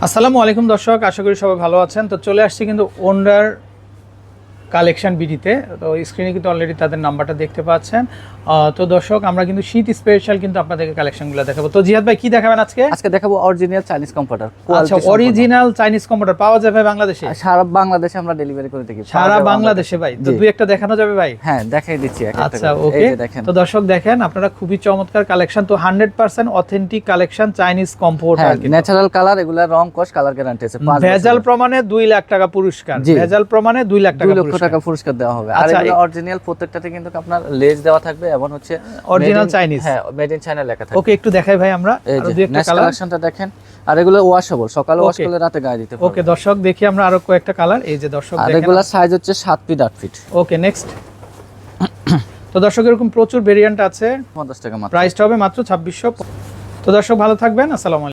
আসসালামু আলাইকুম দর্শক, আশা করি সবাই ভালো আছেন। তো চলে আসছি কিন্তু ওন্ডার কালেকশন বিডিতে। তো স্ক্রিনে কিন্তু অলরেডি তাদের নাম্বারটা দেখতে পাচ্ছেন। তো দর্শক, আমরা কিন্তু শীত স্পেশাল কিন্তু আপনাদেরকে কালেকশনগুলো দেখাবো। তো জিহাদ ভাই কি দেখাবেন আজকে? আজকে দেখাবো অরিজিনাল চাইনিজ কম্পিউটার। আচ্ছা, অরিজিনাল চাইনিজ কম্পিউটার পাওয়া যায় ভাই বাংলাদেশে? সারা বাংলাদেশে আমরা ডেলিভারি করে থাকি। সারা বাংলাদেশে ভাই? তো দুই একটা দেখানো যাবে ভাই? হ্যাঁ, দেখাই দিচ্ছি একটা আচ্ছা, করে। ওকে। তো দর্শক দেখেন, আপনারা খুবই চমৎকার কালেকশন। তো 100% authentic collection Chinese computer, natural colour, এগুলা রং কস কালার গ্যারান্টি আছে। ভেজাল প্রমাণে 2 লাখ টাকা পুরস্কার। ভেজাল প্রমাণে 2 লাখ টাকা 2 লক্ষ টাকা পুরস্কার দেওয়া হবে। আর আচ্ছা, এগুলো অরিজিনাল, প্রত্যেকটাতে কিন্তু আপনার লেজ দেওয়া থাকবে এবং হচ্ছে অরিজিনাল চাইনিজ। হ্যাঁ, মেড ইন চায়না লেখা থাকবে। ওকে, একটু দেখাই ভাই আমরা আরো দুই একটা কালার। কালেকশনটা দেখেন। আর এগুলো ওয়াশেবল, সকালে ওয়াশ করলে রাতে গায়ে দিতে পারবে। ওকে দর্শক, দেখি আমরা আরো কয়েকটা কালার। এই যে দর্শক আর দেখেন, এগুলা সাইজ হচ্ছে 7 ফিট 8 ফিট। ওকে, নেক্সট। তো দর্শক, এরকম প্রচুর ভেরিয়েন্ট আছে। 50 টাকা মাত্র। প্রাইসটা হবে মাত্র 2600। তো দর্শক ভালো থাকবেন, আসসালামু আলাইকুম।